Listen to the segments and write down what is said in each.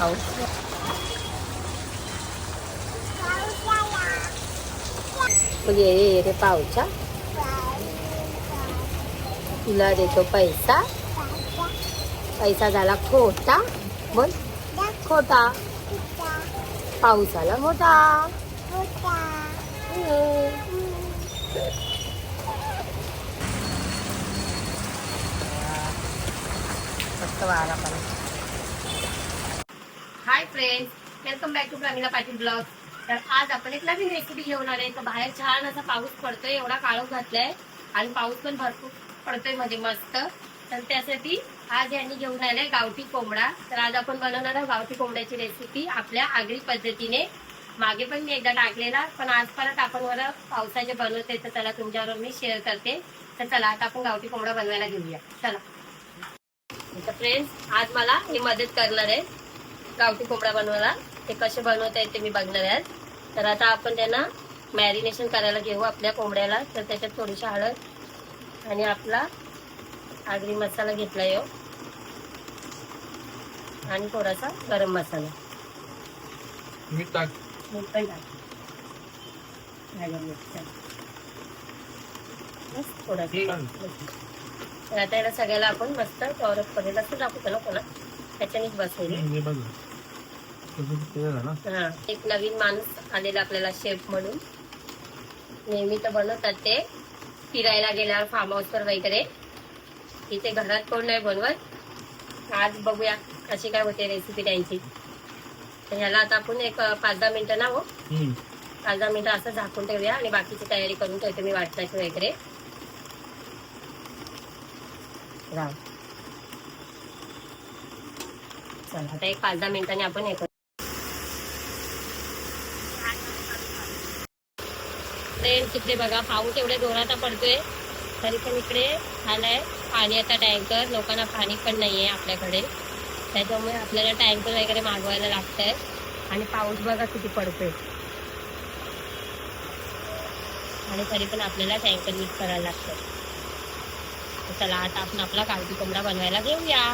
पाऊस ये रे पावसा, तुला देतो पैसा, पैसा झाला खोटा, बोल खोटा, पाऊस आला मोठा. मस्त वारा पण. Hi friends, welcome back to Pramila Patil blog. तर आज आपण एक नवीन रेसिपी घेऊन आले. तर बाहेर छान असा पाऊस पडतोय, एवढा काळोख घातलाय आणि पाऊस पण भरपूर पडतोय मध्ये मस्त. तर त्यासाठी आज यांनी घेऊन आले गावठी कोंबडा. तर आज आपण बनवणार आहोत गावठी कोंबड्याची रेसिपी आपल्या आगरी पद्धतीने. मागे पण मी एकदा टाकलेला, पण आज परत आपण वर पावसाचे बनवते, तर चला तुमच्याबरोबर मी शेअर करते. तर चला आता आपण गावठी कोंबडा बनवायला घेऊया. चला. तर फ्रेंड्स, आज मला हे मदत करणार आहे गावठी कोंबडा बनवायला. ते कसे बनवता येते मी बघणार आहे. तर आता आपण त्यांना मॅरिनेशन करायला घेऊ आपल्या कोंबड्याला. तर त्याच्यात थोडीशी हळद आणि आपला आगरी मसाला घेतला येऊ आणि थोडासा गरम मसाला. मीठ टाक. मीठ पण टाक. तर आता याला सगळ्याला आपण मस्त कव्हरअप करेल असं दाखवतो ना कोणा त्याच्यानेच बसवली. हा, एक नवीन माणूस आलेला आपल्याला शेफ म्हणून. नेहमी तर बनवतात ते फिरायला गेल्यावर फार्म हाऊसवर वगैरे. इथे घरात कोण नाही बनवत. आज बघूया कशी काय होते रेसिपी त्यांची. तर ह्याला आता आपण एक 5-10 मिनिटं ना 5-10 मिनिटं असं झाकून ठेवूया आणि बाकीची तयारी करून ठेवते मी वाटण्याची वगैरे. चला आता एक 5-10 मिनिटांनी आपण हे करू. फ्रेंड्स, इकडे बघा पाऊस एवढ्या जोरात पडतोय, तरी पण इकडे आलाय पाण्याचा टँकर. लोकांना पाणी पण नाहीये आपल्याकडे, त्याच्यामुळे आपल्याला टँकर वगैरे मागवायला लागतंय. आणि पाऊस बघा किती पडतोय, आणि तरी पण आपल्याला टँकर यूज करायला लागतं. चला आता आपण आपला गावठी कोंबडा बनवायला घेऊया.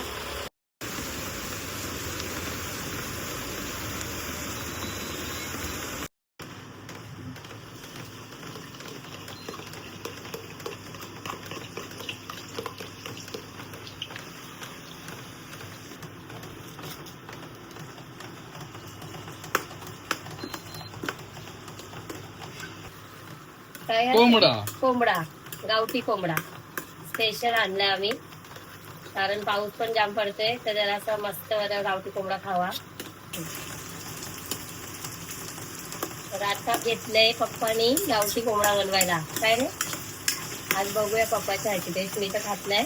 कोंबडा गावठी कोंबडा स्पेशल आणलाय आम्ही, कारण पाऊस पण जाम पडतोय. तर जरा असं मस्त गावठी कोंबडा खावा. तर आता घेतलंय पप्पानी गावठी कोंबडा बनवायला. काय रे, आज बघूया पप्पाच्या ह्याची टेस्ट. मी तर खातलाय,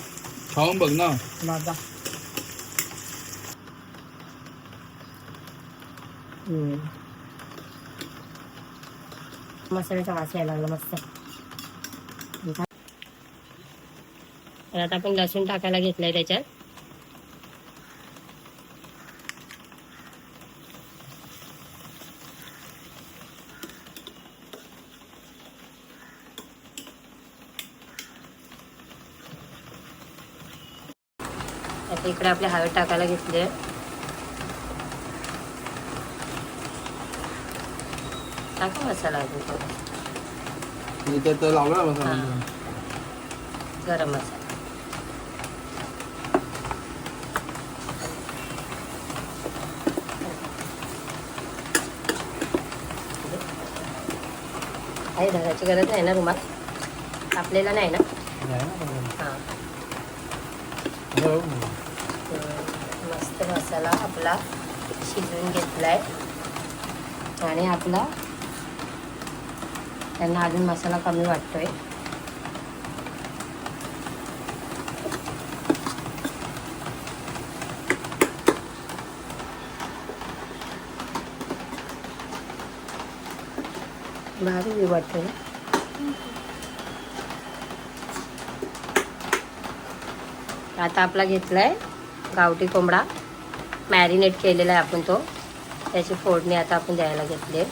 खाऊन बघ ना बाबा. मसाल्याचा वास यायला लागला मस्त. तर आता आपण लसूण टाकायला घेतलंय त्याच्यात. आता इकडे आपले हळद टाकायला घेतले. टाका मसाला अजून थोडा. लावला मसाला. गरम मसाला. काही धराची गरज नाही ना रुमाल, आपल्याला नाही ना. हां, मस्त मसाला आपला शिजवून घेतलाय. आणि आपला त्यांना अजून मसाला कमी वाटतोय. भारी वाटतोय ना. आता आपला घेतलाय गावठी कोंबडा, मॅरिनेट केलेला आहे आपण तो. त्याची फोडणी आता आपण द्यायला घेतली.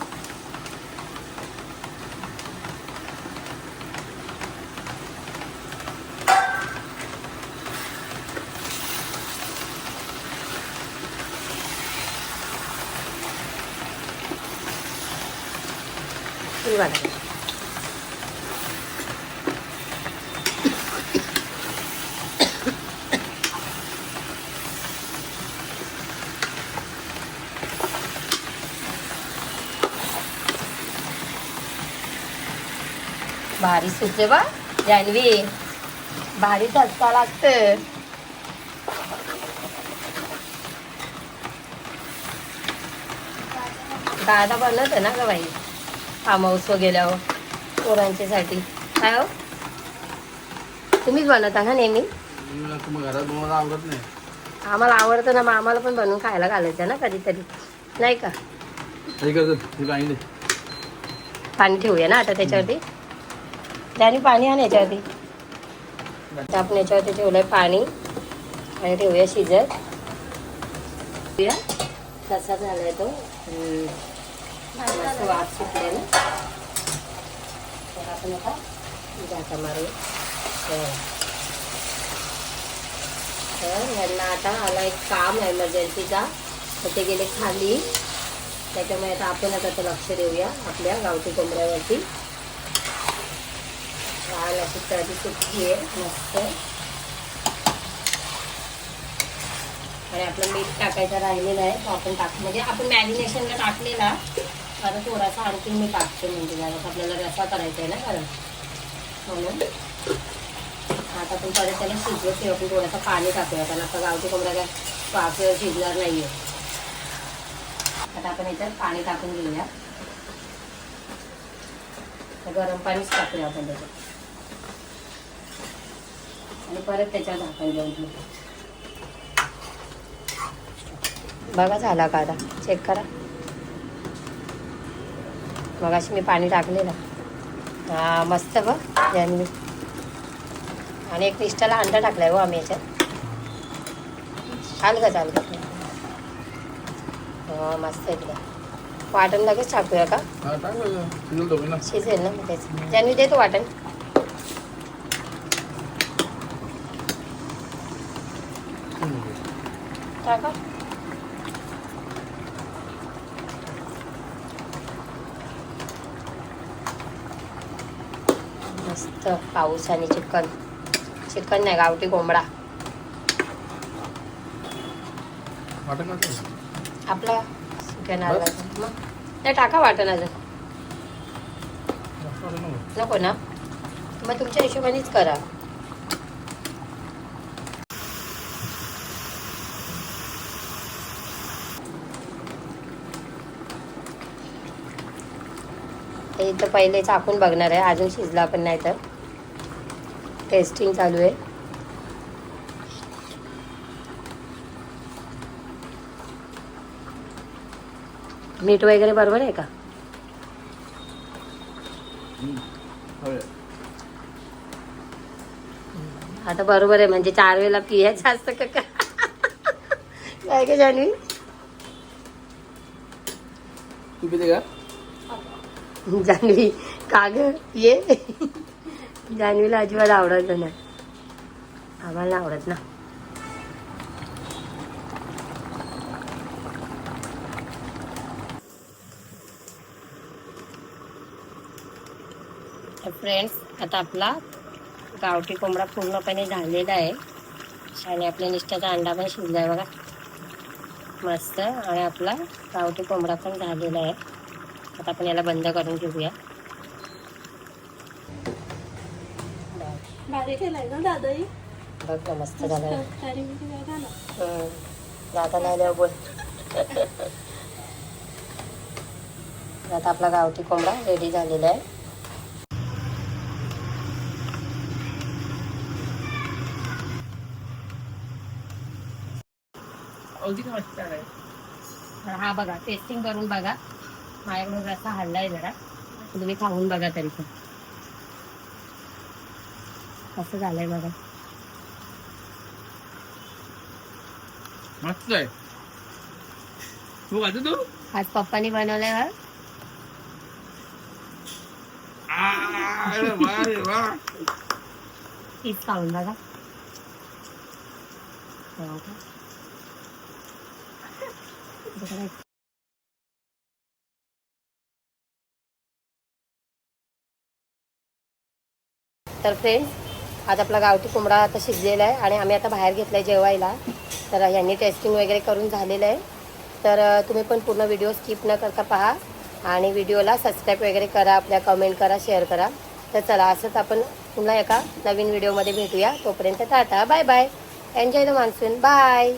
तुम्ही बनवा. भारी सुटले बा जान्हवी, भारी झटका लागते. दादा बनवते ना ग बाई फार्म हाऊस गेल्यावर पोरांच्यासाठी. काय हो तुम्हीच बनवता का नेहमी? मग घरात बनवायला आवडत नाही. आम्हाला आवडतं ना, मग आम्हाला पण बनवून खायला घालायचं ना कधीतरी, नाही का? हे करतात हे पाणी दे. पाणी ठेवूया ना आता त्याच्यावरती. त्याने पाणी आण याच्यावरती. आता आपण याच्यावरती ठेवलंय पाणी आणि ठेवूया शिजत. कसा झालाय तो मस्त वास सुटले ना. तर आपण आता झाका मारू. तर यांना आता आला एक काम एमर्जन्सीचा, तर ते गेले खाली. त्याच्यामुळे आता आपण आता लक्ष देऊया आपल्या गावठी कोंबड्यावरती. छान अशी तरी सुटली आहे मस्त. आणि आपलं मीठ टाकायचं राहिलेलं आहे, तो आपण म्हणजे आपण मॅरिनेशनला टाकलेला. आता थोडासा आणखी मी टाकते, म्हणजे जरा आपल्याला रस्सा करायचा आहे ना कारण, म्हणून आता आपण परत त्याला शिजवत ठेवू. आपण थोडासा पाणी टाकूया कारण आता गावठी कोंबड्या काय वाफेवर शिजणार नाही आहे. आता आपण याच्यात पाणी टाकून घेऊया. गरम पाणीच टाकूया आपण त्याच्यात आणि परत त्याच्यावर झाकण देऊन ठेवू. बघा झाला का आता, चेक करा. मगाशी मी पाणी टाकलेलं. हा मस्त बघ जान्हवी. आणि एक निष्ठाला अंडा टाकलाय हो आम्ही याच्यात. चाल का हा मस्त एकदम. वाटण लगेच टाकूया का? शिजेल ना मग तेच. जान्हवी देतो वाटण. टाका. मस्त पाऊस आणि चिकन. चिकन नाही, गावठी कोंबडा आपला. चिकन आला मग नाही टाका वाटण अजून. नको ना, मग तुमच्या हिशोबानेच करा. हे तर पहिले चाकून बघणार आहे, अजून शिजला पण नाही तर. टेस्टिंग चालू आहे. मीठ वगैरे बरोबर आहे का? आता बरोबर आहे, म्हणजे 4 वेळेला पियायचं असतं का काय का जान्हवी? तू पिते का? जान्हवी का ग ये. जान्हवीला अजिबात आवडत नाही, आम्हाला आवडत ना. तर फ्रेंड्स, आता आपला गावठी कोंबडा पूर्णपणे झालेला आहे. आणि आपल्या निष्ठाचा अंडा पण शिजला आहे बघा मस्त. आणि आपला गावठी कोंबडा पण झालेला आहे. आता आपण याला बंद करून घेऊया. भारी केलाय ना दादाई. बघ ना मस्त झालं. दादा नाही बोल. आता आपला गावठी कोंबडा रेडी झालेला आहे. हा बघा, टेस्टिंग करून बघा. माझ्याकडून रस्सा हल्लाय जरा, तुम्ही खाऊन बघा तरी पण कसं झालंय बघा. मस्त आहे. तू खाते तू? आज पप्पानी बनवलंय बघ. अरे वा रे वा. तीच खाऊन बघा. तर फ्रेंड्स आज आपला गावठी कोंबडा आता शिजलेला आहे आणि आम्ही आता बाहेर घेतला आहे जेवायला. तर यांनी टेस्टिंग वगैरे करून झालेलं आहे. तर तुम्ही पण पूर्ण व्हिडिओ स्किप न करता पहा आणि व्हिडिओला सबस्क्राईब वगैरे करा, आपल्या कमेंट करा, शेअर करा. तर चला असंच आपण पुन्हा एका नवीन व्हिडिओमध्ये भेटूया. तोपर्यंत tata, bye bye, enjoy the monsoon, bye.